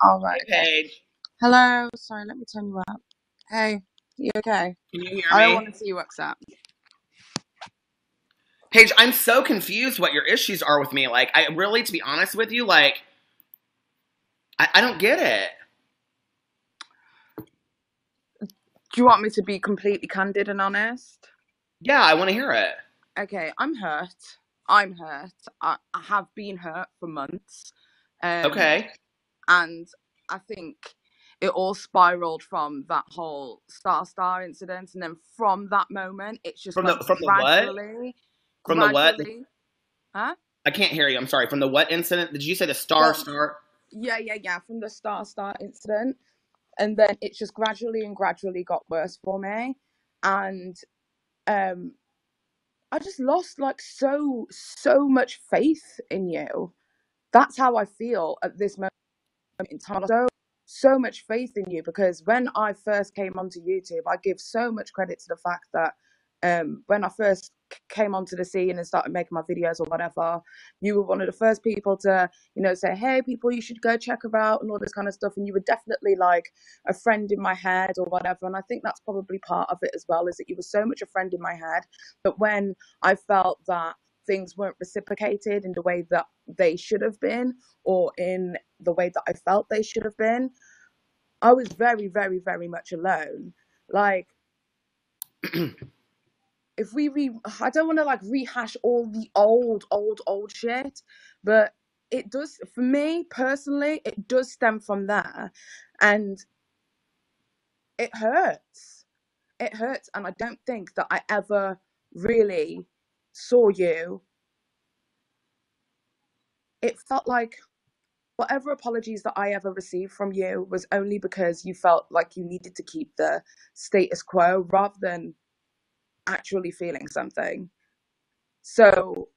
All right. Hey, Okay. Paige. Hello. Sorry, let me turn you up. Hey, you okay? Can you hear I don't want me? to see you WhatsApp. Paige, I'm so confused what your issues are with me. Like, I really, to be honest with you, like, I don't get it. Do you want me to be completely candid and honest? Yeah, I want to hear it. Okay, I'm hurt. I'm hurt. I have been hurt for months. Um, Okay. and I think it all spiraled from that whole Star incident, and then from that moment, it just From the went from the what? From the what? gradually. Huh? I can't hear you. I'm sorry. From the what incident? Did you say the From star? yeah, from the Star incident, and then it just gradually and gradually got worse for me, and um, I just lost like so much faith in you. That's how I feel at this moment in time. So much faith in you, because when I first came onto YouTube, I give so much credit to the fact that when I first came onto the scene and started making my videos or whatever, you were one of the first people to, say, hey, people, you should go check her out and all this kind of stuff. And you were definitely like a friend in my head or whatever. And I think that's probably part of it as well, is that you were so much a friend in my head. But when I felt that things weren't reciprocated in the way that they should have been, or in the way that I felt they should have been, I was very, very, very much alone. Like, if I don't want to like rehash all the old shit, but it does, for me personally, it does stem from there, and it hurts. It hurts, and I don't think that I ever really saw you. It felt like whatever apologies that I ever received from you was only because you felt like you needed to keep the status quo rather than actually feeling something. So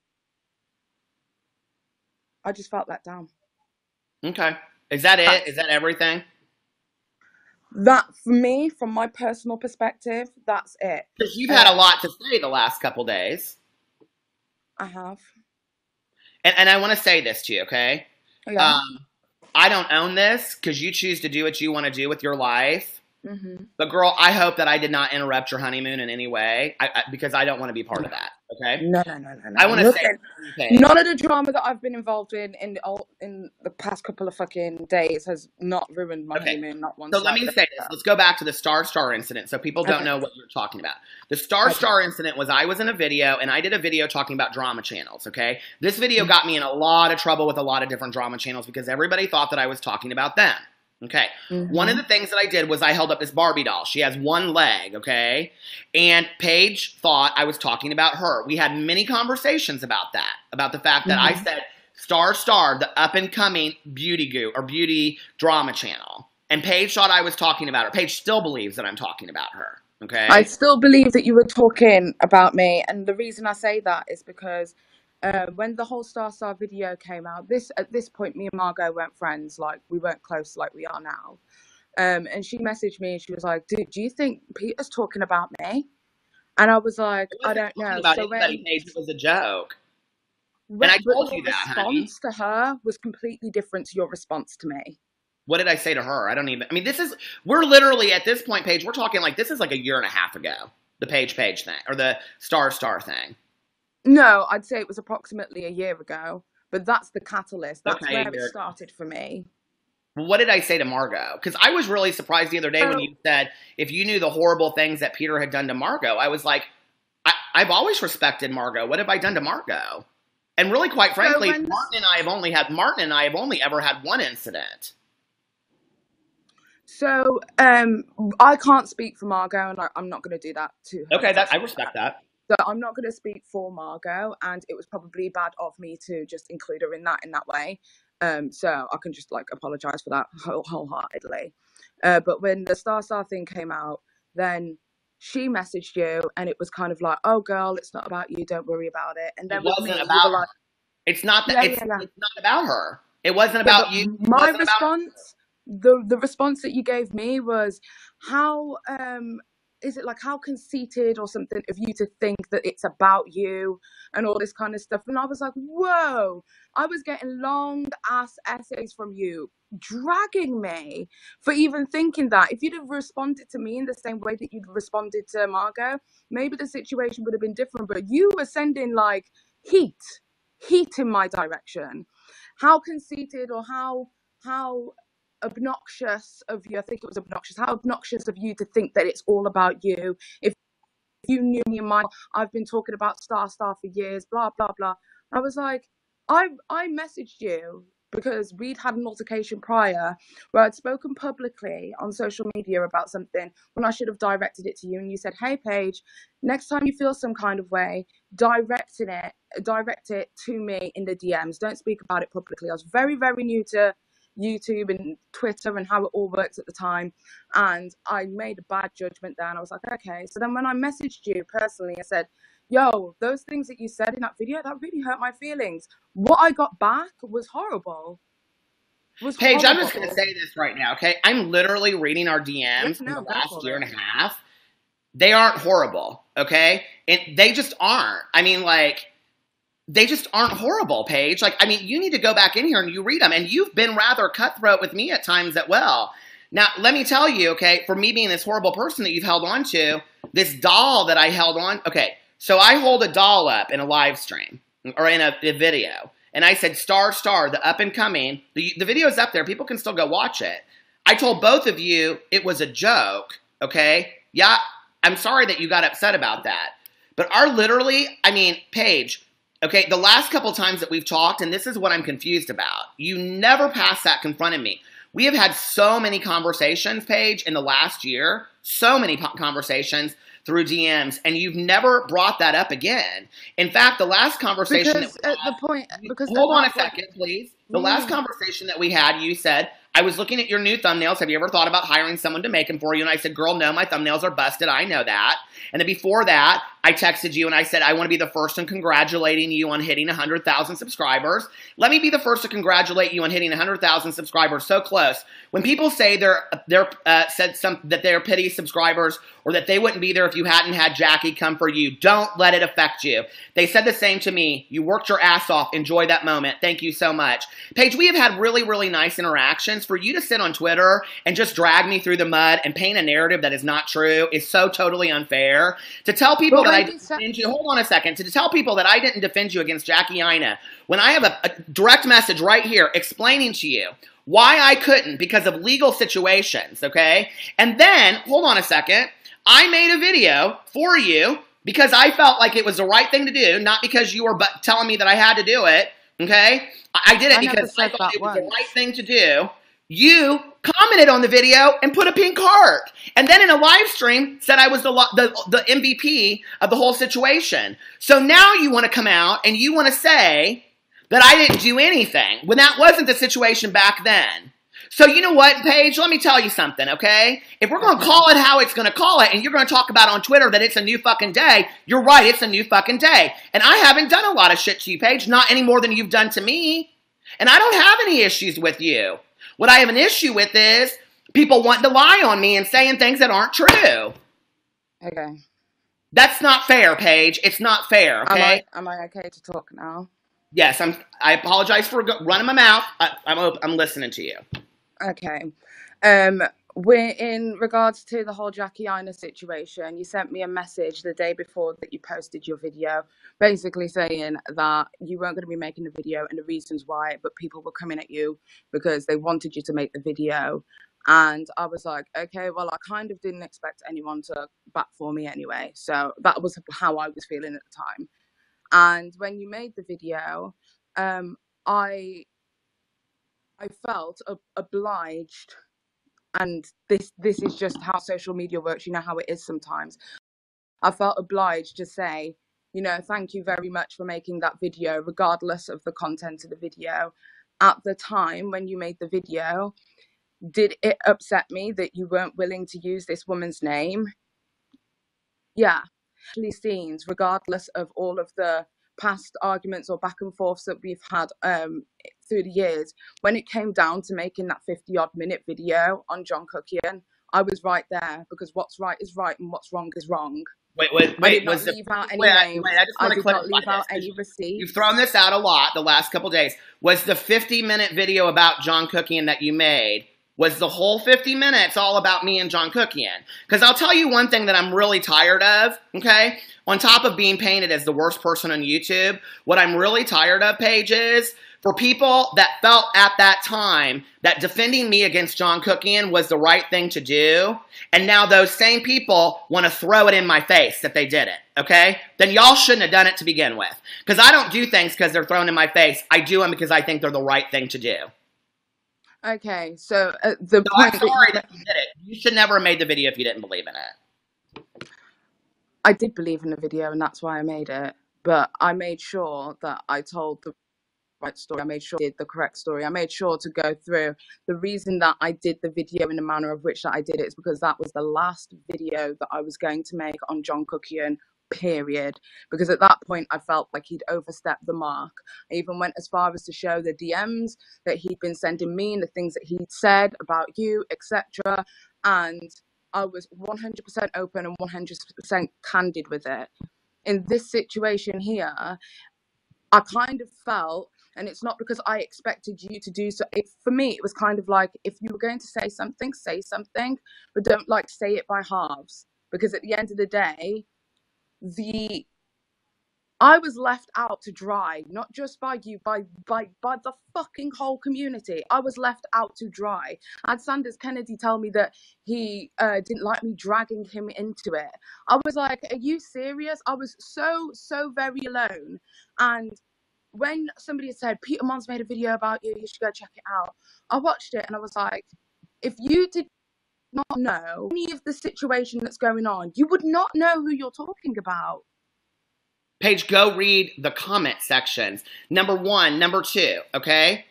I just felt let down. Okay. Is that it? Is That's that everything? that for me, from my personal perspective, that's it. Because you've had a Um, lot to say the last couple days. I have. And I want to say this to you, okay? Yeah. Um, I don't own this because you choose to do what you want to do with your life. Mm-hmm. But girl, I hope that I did not interrupt your honeymoon in any way, because I don't want to be part of that. Okay, No. I want to say, Nothing. Paige, None of the drama that I've been involved in the past couple of fucking days has not ruined my okay. honeymoon, not one So let me slight bit. say this. Let's go back to the Star incident, so people don't Okay. know what you're talking about. The Star Okay. incident was I was in a video, and I did a video talking about drama channels. Okay, this video got me in a lot of trouble with a lot of different drama channels because everybody thought that I was talking about them. Okay. One of Mm-hmm. the things that I did was I held up this Barbie doll. She has one leg, okay? And Paige thought I was talking about her. We had many conversations about that, about the fact that I Mm-hmm. said Star, the up and coming beauty goo or beauty drama channel. And Paige thought I was talking about her. Paige still believes that I'm talking about her, I okay? still believe that you were talking about me, and the reason I say that is because when the whole Star video came out, at this point, me and Margot weren't friends, like we weren't close like we are now. And she messaged me and she was like, "Dude, do you think Peter's talking about me?" And I was like, I "I wasn't don't talking know." about So anybody, Paige. It was a joke. And I but told your you that, honey. response to her was completely different to your response to me. What did I say to her? I don't even. I mean, we're literally at this point, Paige, we're talking like this is like a year and a half ago. The Paige thing or the Star thing. No, I'd say it was approximately a year ago, but that's the catalyst. That's Okay, where it started for me. well, what did I say to Margot? Because I was really surprised the other day when So, you said if you knew the horrible things that Peter had done to Margot. I was like, I've always respected Margot. What have I done to Margot? And really, quite so frankly, when Martin and I have only ever had one incident. So I can't speak for Margot, and I'm not going to do that to her Okay, because that that's I not fair. respect that. So I'm not going to speak for Margot, and it was probably bad of me to just include her in that way. So I can just like apologize for that wholeheartedly. But when the Star thing came out, then she messaged you, and it was kind of like, "Oh, girl, it's not about you. Don't worry about it." And It then with wasn't me, you about were her. like, It's not that "Yeah, yeah, yeah." it's not about her. It wasn't Yeah, but about you. It my wasn't about response, the response that you gave me was, how is it like how conceited or something of you to think that it's about you and all this kind of stuff? And I was like, whoa, I was getting long ass essays from you dragging me for even thinking that. If you'd have responded to me in the same way that you'd responded to Margot, maybe the situation would have been different, but you were sending like heat in my direction. How conceited or how obnoxious of you, I think it was obnoxious, how obnoxious of you to think that it's all about you. If you knew me in my, I've been talking about Star for years, blah, blah, blah. I was like, I messaged you because we'd had an altercation prior where I'd spoken publicly on social media about something when I should have directed it to you. And you said, hey, Paige, next time you feel some kind of way, direct it to me in the DMs. Don't speak about it publicly. I was very, very new to YouTube and Twitter and how it all works at the time, and I made a bad judgment there, and I was like, okay. So then when I messaged you personally, I said, yo, those things that you said in that video, that really hurt my feelings. What I got back was horrible. Paige, I'm just going to say this right now, okay? I'm literally reading our DMs from the last year and a half. They aren't horrible, okay? They just aren't. I mean, like, they just aren't horrible, Paige. Like, I mean, you need to go back in here and you read them. And you've been rather cutthroat with me at times as well. Now, let me tell you, okay, for me being this horrible person that you've held on to, this doll that I held on, okay, so I hold a doll up in a live stream or in a video. And I said, Star, the up and coming, the video's up there. People can still go watch it. I told both of you it was a joke, okay? Yeah, I'm sorry that you got upset about that. But literally, I mean, Paige, okay, the last couple times that we've talked, and this is what I'm confused about, you never past that confronted me. We have had so many conversations, Paige, in the last year, so many conversations through DMs, and you've never brought that up again. In fact, the last conversation hold on a second, please. The last conversation that we had, you said, I was looking at your new thumbnails. Have you ever thought about hiring someone to make them for you? And I said, girl, no, my thumbnails are busted. I know that. And then before that, I texted you and I said, I want to be the first in congratulating you on hitting 100,000 subscribers. Let me be the first to congratulate you on hitting 100,000 subscribers. So close. When people say that they're pity subscribers or that they wouldn't be there if you hadn't had Jackie come for you, don't let it affect you. They said the same to me. You worked your ass off. Enjoy that moment. Thank you so much. Paige, we have had really, really nice interactions. For you to sit on Twitter and just drag me through the mud and paint a narrative that is not true is so totally unfair. To tell people that I didn't defend you, hold on a second, to tell people that I didn't defend you against Jackie Ina, when I have a direct message right here explaining to you why I couldn't because of legal situations, okay? And then, hold on a second, I made a video for you because I felt like it was the right thing to do, not because you were telling me that I had to do it, okay? I did it because I thought it was the right thing to do. You commented on the video and put a pink heart. And then in a live stream said I was the MVP of the whole situation. So now you want to come out and you want to say that I didn't do anything when that wasn't the situation back then. So you know what, Paige? Let me tell you something, okay? If we're going to call it how it's going to call it and you're going to talk about on Twitter that it's a new fucking day, you're right, it's a new fucking day. And I haven't done a lot of shit to you, Paige, not any more than you've done to me. And I don't have any issues with you. What I have an issue with is people wanting to lie on me and saying things that aren't true. Okay. That's not fair, Paige. It's not fair, okay? Am I okay to talk now? Yes, I apologize for running my mouth. I'm listening to you. Okay. We're in regards to the whole Jackie Ina situation. You sent me a message the day before that you posted your video, basically saying that you weren't going to be making the video and the reasons why, but people were coming at you because they wanted you to make the video. And I was like, okay, well, I kind of didn't expect anyone to bat for me anyway. So that was how I was feeling at the time. And when you made the video, I felt obliged. And this is just how social media works. You know how it is sometimes. I felt obliged to say, you know, thank you very much for making that video, regardless of the content of the video. At the time when you made the video, did it upset me that you weren't willing to use this woman's name? Yeah. Scenes, regardless of all of the past arguments or back and forths that we've had through the years, when it came down to making that 50-odd minute video on John Cookian, I was right there, because what's right is right and what's wrong is wrong. Wait. I did not leave out any names. I just want to clarify did not leave out this. any receipts. You've thrown this out a lot the last couple days. Was the 50-minute video about John Cookian that you made, was the whole 50 minutes all about me and John Cookian? Because I'll tell you one thing that I'm really tired of, okay? On top of being painted as the worst person on YouTube, what I'm really tired of, Paige, is for people that felt at that time that defending me against John Cookian was the right thing to do, and now those same people want to throw it in my face that they did it, okay? Then y'all shouldn't have done it to begin with. Because I don't do things because they're thrown in my face. I do them because I think they're the right thing to do. Okay, so the point I'm sorry that you did it. You should never have made the video if you didn't believe in it. I did believe in the video, and that's why I made it. But I made sure that I told the right story. I made sure I did the correct story. I made sure to go through the reason that I did the video in the manner of which that I did it is because that was the last video that I was going to make on John Cookian, period. Because at that point I felt like he'd overstepped the mark. I even went as far as to show the DMs that he'd been sending me and the things that he'd said about you, etc. And I was 100% open and 100% candid with it. In this situation here, I kind of felt, and it's not because I expected you to do so. For me, it was kind of like, if you were going to say something, but don't like say it by halves. Because at the end of the day, I was left out to dry, not just by you, by the fucking whole community. I was left out to dry. I had Sanders Kennedy tell me that he didn't like me dragging him into it. I was like, are you serious? I was so very alone. And when somebody had said, Peter Monn's made a video about you, you should go check it out, I watched it and I was like, if you did not know any of the situation that's going on, you would not know who you're talking about. Paige, go read the comment sections. Number 1, number 2, okay?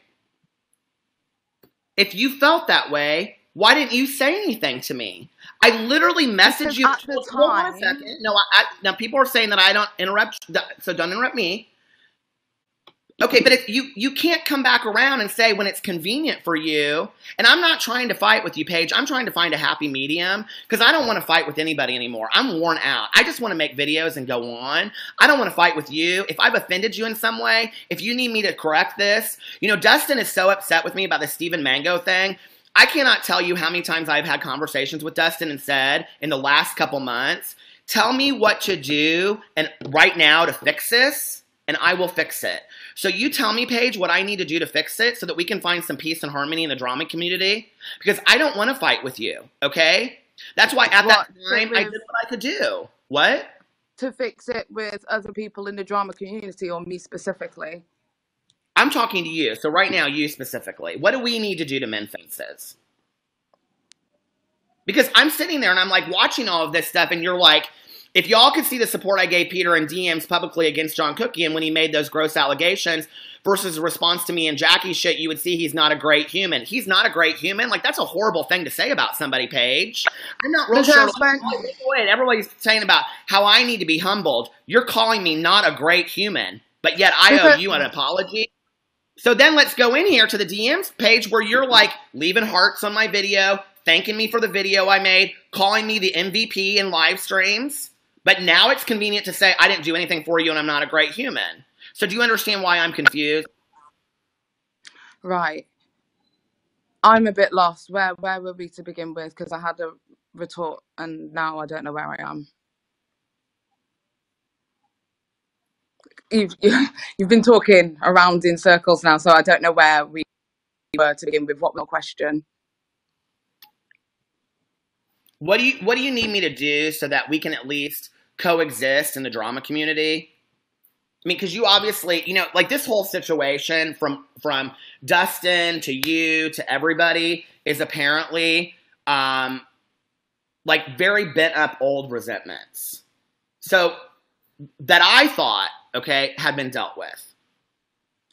If you felt that way, why didn't you say anything to me? I literally messaged you. At the time. Hold on a second. No, now people are saying that I don't interrupt, so don't interrupt me. Okay, but if you can't come back around and say when it's convenient for you, and I'm not trying to fight with you, Paige. I'm trying to find a happy medium because I don't want to fight with anybody anymore. I'm worn out. I just want to make videos and go on. I don't want to fight with you. If I've offended you in some way, if you need me to correct this, you know, Dustin is so upset with me about the Stephen Mango thing. I cannot tell you how many times I've had conversations with Dustin and said in the last couple months, tell me what to do and right now to fix this, and I will fix it. So you tell me, Paige, what I need to do to fix it so that we can find some peace and harmony in the drama community. Because I don't want to fight with you, okay? That's why at that time I did what I could do. What? To fix it with other people in the drama community or me specifically? I'm talking to you. So right now, you specifically. What do we need to do to mend fences? Because I'm sitting there and I'm like watching all of this stuff and you're like, if y'all could see the support I gave Peter in DMs publicly against John Cookian when he made those gross allegations versus a response to me and Jackie's shit, you would see he's not a great human. He's not a great human? Like, that's a horrible thing to say about somebody, Paige. I'm not real sure. Wait, everybody's saying about how I need to be humbled. You're calling me not a great human, but yet I owe you an apology. So then let's go in here to the DMs page where you're like leaving hearts on my video, thanking me for the video I made, calling me the MVP in live streams. But now it's convenient to say I didn't do anything for you and I'm not a great human. So do you understand why I'm confused? Right. I'm a bit lost. Where were we to begin with? Because I had a retort and now I don't know where I am. You've been talking around in circles now, so I don't know where we were to begin with. What was your question? What do you need me to do so that we can at least coexist in the drama community? I mean, because you obviously, you know, like this whole situation from Dustin to you to everybody is apparently like very bent up old resentments. So that I thought, okay, had been dealt with.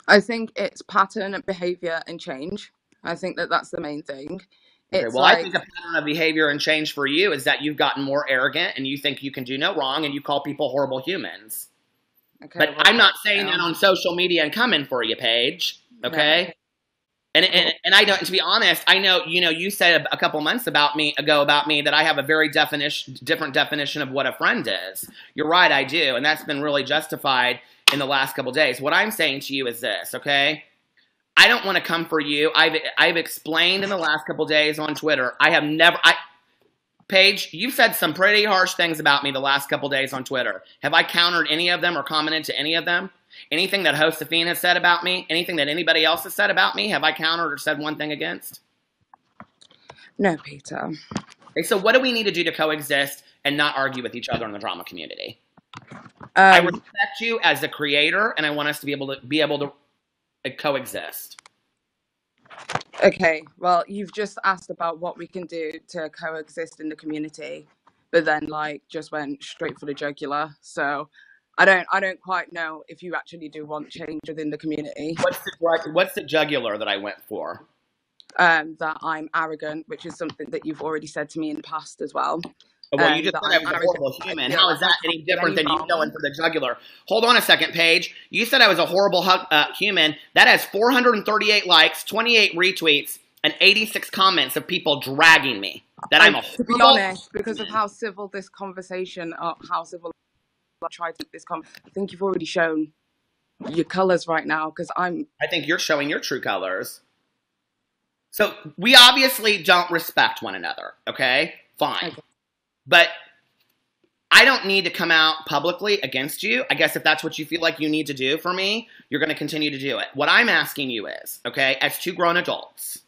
I think it's pattern of behavior and change. I think that's the main thing. Okay, well, like, I think a pattern of behavior and change for you is that you've gotten more arrogant and you think you can do no wrong and you call people horrible humans. Okay, but well, I'm not saying that on social media and coming for you, Paige. Okay? And I don't, to be honest, I know, you said a couple months ago about me that I have a very different definition of what a friend is. You're right, I do. And that's been really justified in the last couple days. What I'm saying to you is this, okay? I don't want to come for you. I've explained in the last couple days on Twitter. Paige, you've said some pretty harsh things about me the last couple days on Twitter. Have I countered any of them or commented to any of them? Anything that Josephine has said about me? Anything that anybody else has said about me? Have I countered or said one thing against? No, Peter. Okay, so what do we need to do to coexist and not argue with each other in the drama community? I respect you as a creator, and I want us to be able to coexist. Okay, well, you've just asked about what we can do to coexist in the community, but then just went straight for the jugular. So I don't quite know if you actually do want change within the community. What's the jugular that I went for? That I'm arrogant, which is something that you've already said to me in the past as well. Well, you just said I was a horrible human. How is that any different than you going for the jugular? Hold on a second, Paige. You said I was a horrible human. That has 438 likes, 28 retweets, and 86 comments of people dragging me. That I'm a horrible... To be honest, because of how civil this conversation, how civil I tried to make this conversation, I think you've already shown your colours right now, because I think you're showing your true colours. So we obviously don't respect one another, okay? Fine. Okay. But I don't need to come out publicly against you. I guess if that's what you feel like you need to do for me, you're going to continue to do it. What I'm asking you is, okay, as two grown adults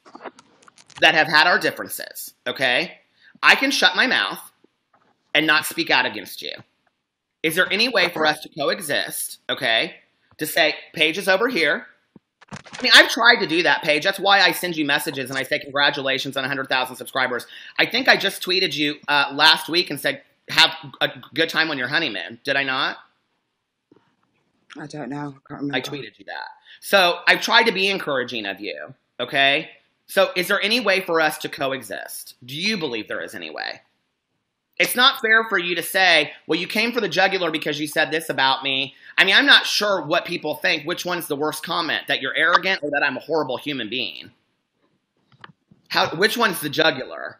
that have had our differences, okay, I can shut my mouth and not speak out against you. Is there any way for us to coexist, okay, to say, Paige is over here. I mean, I've tried to do that, Paige. That's why I send you messages and I say congratulations on 100,000 subscribers. I think I just tweeted you last week and said, have a good time on your honeymoon. Did I not? I don't know. I can't remember. I tweeted you that. So I've tried to be encouraging of you, okay? So is there any way for us to coexist? Do you believe there is any way? It's not fair for you to say, well, you came for the jugular because you said this about me. I mean, I'm not sure what people think. Which one's the worst comment? That you're arrogant or that I'm a horrible human being? Which one's the jugular?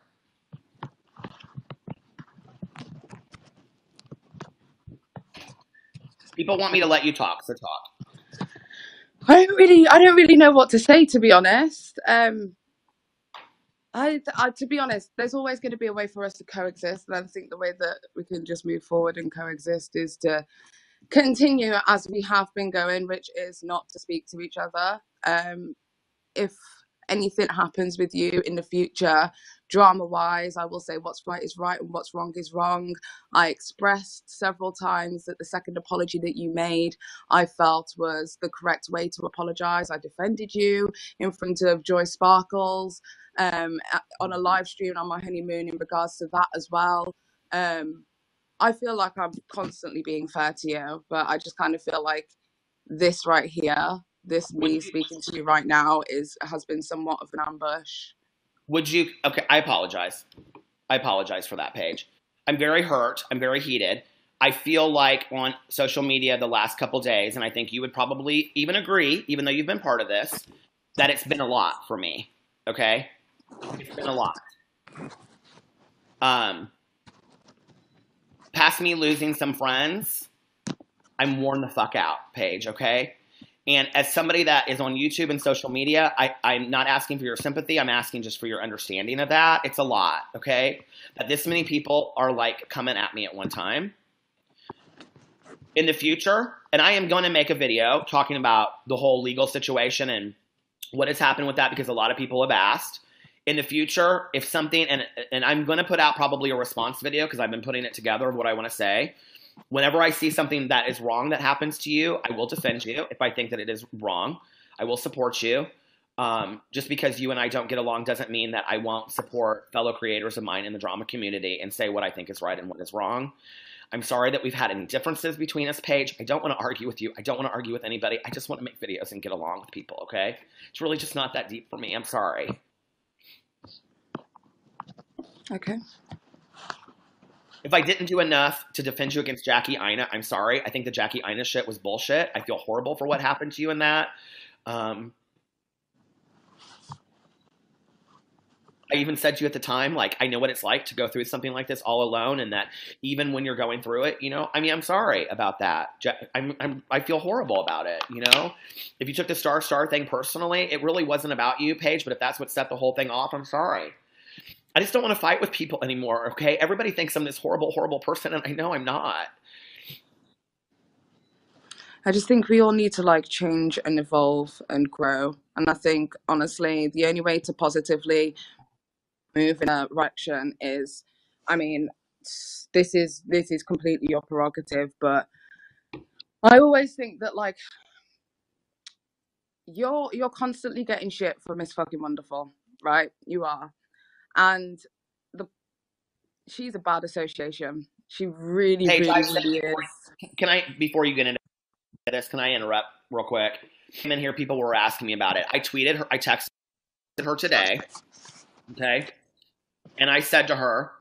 People want me to let you talk, so talk. I don't really know what to say, to be honest. To be honest, there's always going to be a way for us to coexist, and I think the way that we can just move forward and coexist is to continue as we have been going, which is not to speak to each other. If anything happens with you in the future, drama-wise, I will say what's right is right and what's wrong is wrong. I expressed several times that the second apology that you made, I felt was the correct way to apologise. I defended you in front of Joy Sparkles on a live stream on my honeymoon in regards to that as well. I feel like I'm constantly being fair to you, but I just kind of feel like this right here, this me speaking to you right now has been somewhat of an ambush. Okay, I apologize. I apologize for that, Paige. I'm very hurt. I'm very heated. I feel like on social media the last couple days, and I think you would probably even agree, even though you've been part of this, that it's been a lot for me, okay? It's been a lot. Past me losing some friends, I'm worn the fuck out, Paige, okay? And as somebody that is on YouTube and social media, I'm not asking for your sympathy. I'm asking just for your understanding of that. It's a lot, okay? That this many people are like coming at me at one time. In the future, and I am going to make a video talking about the whole legal situation and what has happened with that because a lot of people have asked. In the future, if something, and I'm going to put out probably a response video because I've been putting it together of what I want to say. Whenever I see something that is wrong that happens to you, I will defend you. If I think that it is wrong, I will support you. Just because you and I don't get along doesn't mean that I won't support fellow creators of mine in the drama community and say what I think is right and what is wrong. I'm sorry that we've had any differences between us, Paige. I don't want to argue with you. I don't want to argue with anybody. I just want to make videos and get along with people, okay? It's really just not that deep for me. I'm sorry. Okay. If I didn't do enough to defend you against Jackie Ina, I'm sorry. I think the Jackie Ina shit was bullshit. I feel horrible for what happened to you in that. I even said to you at the time, like, I know what it's like to go through something like this all alone, and that even when you're going through it, you know, I mean, I'm sorry about that. I feel horrible about it, you know? If you took the star thing personally, it really wasn't about you, Paige, but if that's what set the whole thing off, I'm sorry. I just don't want to fight with people anymore, okay? Everybody thinks I'm this horrible, horrible person, and I know I'm not. I just think we all need to like change and evolve and grow. And I think honestly, the only way to positively move in a direction is, I mean, this is completely your prerogative, but I always think that like you're constantly getting shit from Miss Fucking Wonderful, right? You are. And she's a bad association. She really, Paige, really is. Can I, before you get into this, can I interrupt real quick? Came in here, people were asking me about it. I tweeted her, I texted her today, okay? And I said to her,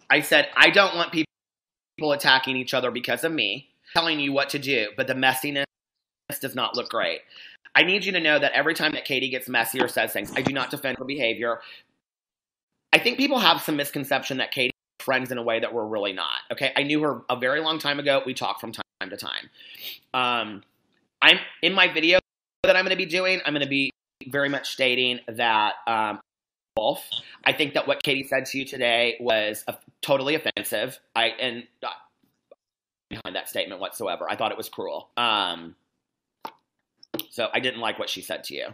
I said, I don't want people attacking each other because of me, telling you what to do, but the messiness does not look great. I need you to know that every time that Katie gets messy or says things, I do not defend her behavior. I think people have some misconception that Katie is friends in a way that we're really not, okay? I knew her a very long time ago. We talk from time to time. I'm in my video that I'm going to be doing, I'm going to be very much stating that Wolf, I think that what Katie said to you today was totally offensive. And behind that statement whatsoever. I thought it was cruel. So I didn't like what she said to you.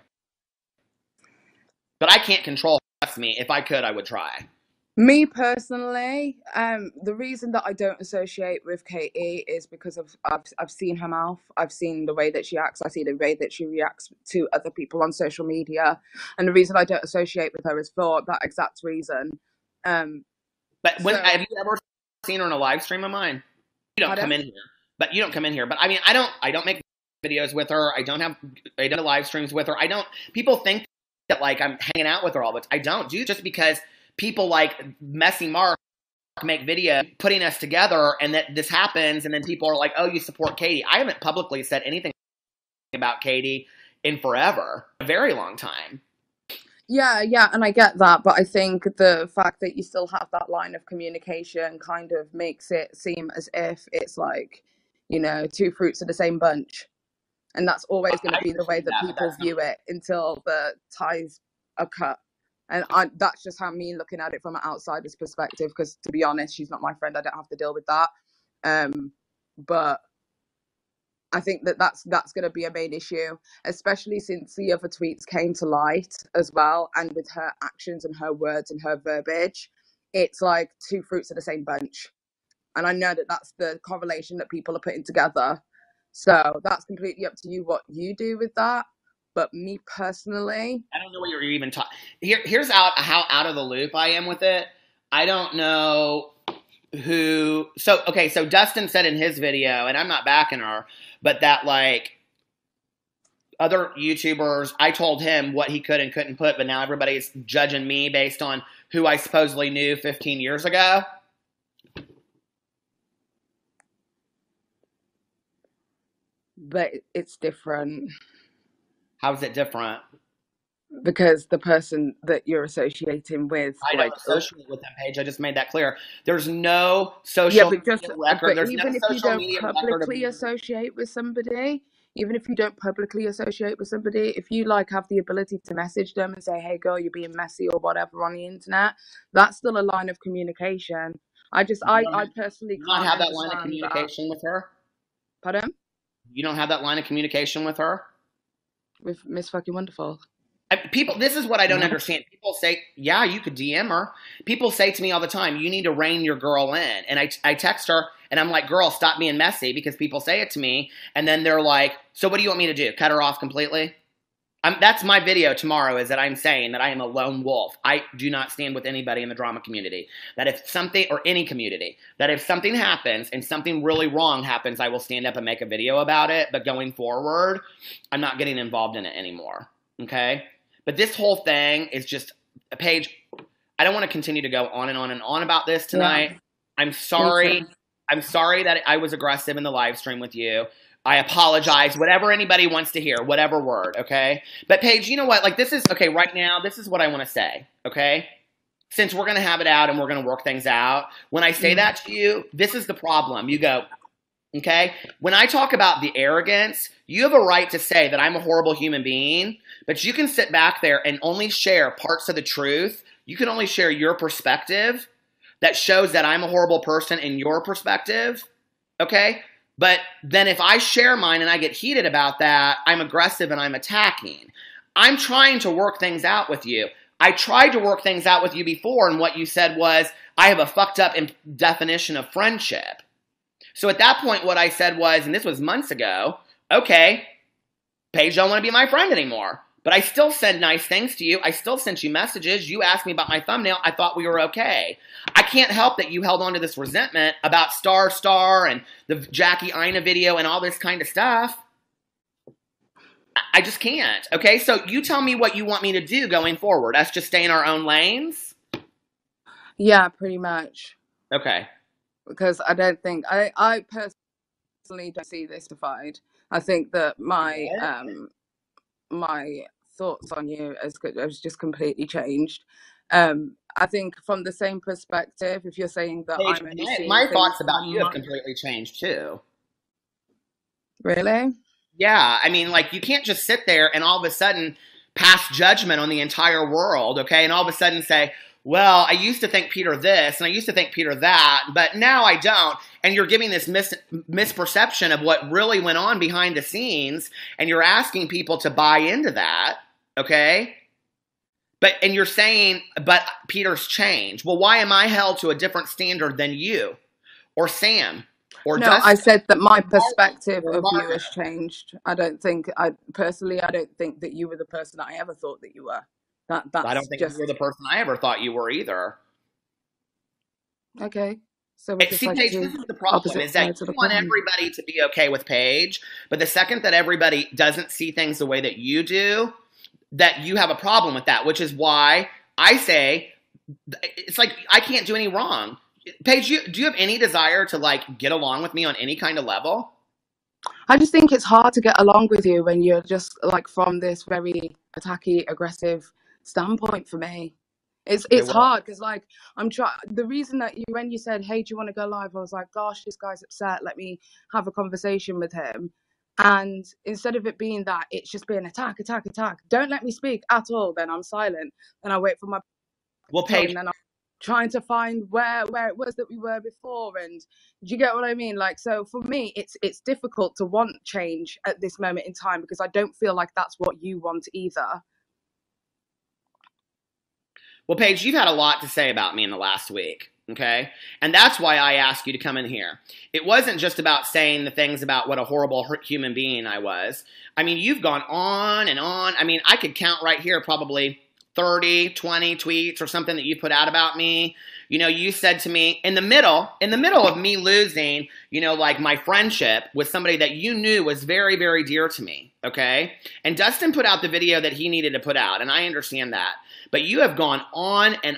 But I can't control her. Trust me. If I could, I would try. Me personally, the reason that I don't associate with Katie is because I've seen her mouth. I've seen the way that she acts. I see the way that she reacts to other people on social media, and the reason I don't associate with her is for that exact reason. But have you ever seen her in a live stream of mine? You don't come in here. But you don't come in here. But I mean, I don't make videos with her. I don't have live streams with her. People think that like I'm hanging out with her all the time. I don't do just because people like Messy Mark make video putting us together, and that this happens, and then people are like, oh, you support Katie. I haven't publicly said anything about Katie in forever, a very long time. Yeah, and I get that, but I think the fact that you still have that line of communication kind of makes it seem as if it's like, you know, two fruits of the same bunch. And that's always going to be the way that people view it until the ties are cut. And that's just how me looking at it from an outsider's perspective, because to be honest, she's not my friend. I don't have to deal with that. But I think that that's going to be a main issue, especially since the other tweets came to light as well. And with her actions and her words and her verbiage, it's like two fruits of the same bunch. And I know that that's the correlation that people are putting together. So that's completely up to you what you do with that. But me personally, I don't know what you're even talking. Here's how out of the loop I am with it. I don't know who. So Dustin said in his video, and I'm not backing her, but that like other YouTubers, I told him what he could and couldn't put, but now everybody's judging me based on who I supposedly knew 15 years ago. But it's different. How's it different? Because the person that you're associating with, I don't associate with them, Paige. I just made that clear. There's no social media record. There's even if you don't publicly associate with somebody, if you like have the ability to message them and say, "Hey, girl, you're being messy" or whatever on the internet, that's still a line of communication. I personally can't have that line of communication with her. Pardon? You don't have that line of communication with her? With Miss Fucking Wonderful? People, this is what I don't understand. People say, yeah, you could DM her. People say to me all the time, you need to rein your girl in. And I text her, and I'm like, girl, stop being messy, because people say it to me. And then they're like, so what do you want me to do? Cut her off completely? That's my video tomorrow, is that I'm saying that I am a lone wolf. I do not stand with anybody in the drama community. That if something, or any community, that if something happens and something really wrong happens, I will stand up and make a video about it. But going forward, I'm not getting involved in it anymore. Okay? But this whole thing is just, Paige, I don't want to continue to go on and on and on about this tonight. Yeah. I'm sorry. I'm sorry that I was aggressive in the live stream with you. I apologize, whatever anybody wants to hear, whatever word, okay? But Paige, you know what? Like, this is, okay, right now, this is what I want to say, okay? Since we're going to have it out and we're going to work things out, when I say that to you, this is the problem. You go, okay? When I talk about the arrogance, you have a right to say that I'm a horrible human being, but you can sit back there and only share parts of the truth. You can only share your perspective that shows that I'm a horrible person in your perspective, okay? But then if I share mine and I get heated about that, I'm aggressive and I'm attacking. I'm trying to work things out with you. I tried to work things out with you before, and what you said was, I have a fucked up definition of friendship. So at that point, what I said was, and this was months ago, okay, Paige don't want to be my friend anymore. But I still said nice things to you. I still sent you messages. You asked me about my thumbnail. I thought we were okay. I can't help that you held on to this resentment about Star and the Jackie Ina video and all this kind of stuff. I just can't. Okay, so you tell me what you want me to do going forward. Us just stay in our own lanes? Yeah, pretty much. Okay. Because I don't think, I personally don't see this justified. I think that my thoughts on you has just completely changed. I think from the same perspective, if you're saying that Paige, I'm only seeing my things thoughts about you have my... completely changed too. Really? Yeah, I mean, like, you can't just sit there and all of a sudden pass judgment on the entire world, okay? And all of a sudden say, well, I used to think Peter this, and I used to think Peter that, but now I don't. And you're giving this misperception of what really went on behind the scenes, and you're asking people to buy into that, okay? And you're saying, but Peter's changed. Well, why am I held to a different standard than you or Sam? Or no, I said that my perspective of you has changed. I don't think, I don't think that you were the person I ever thought that you were. That's I don't think you were the person I ever thought you were either. Okay. So see, Paige, this is the problem, is that you want everybody to be okay with Paige, but the second that everybody doesn't see things the way that you do, that you have a problem with that, which is why I say, it's like, I can't do any wrong. Paige, do you have any desire to, like, get along with me on any kind of level? I just think it's hard to get along with you when you're just, like, from this very attacky, aggressive standpoint for me. It's hard because, like, the reason that when you said, hey, do you want to go live? I was like, gosh, this guy's upset. Let me have a conversation with him. And instead of it being that, it's just being attack. Don't let me speak at all. Then I'm silent. And I wait for my... Well, Paige... And then I'm trying to find where it was that we were before. And do you get what I mean? Like, so for me, it's difficult to want change at this moment in time because I don't feel like that's what you want either. Well, Paige, you've had a lot to say about me in the last week, okay? And that's why I asked you to come in here. It wasn't just about saying the things about what a horrible human being I was. I mean, you've gone on and on. I mean, I could count right here probably 30, 20 tweets or something that you put out about me. You know, you said to me in the middle of me losing, you know, like my friendship with somebody that you knew was very, very dear to me, okay? And Dustin put out the video that he needed to put out, and I understand that. But you have gone on and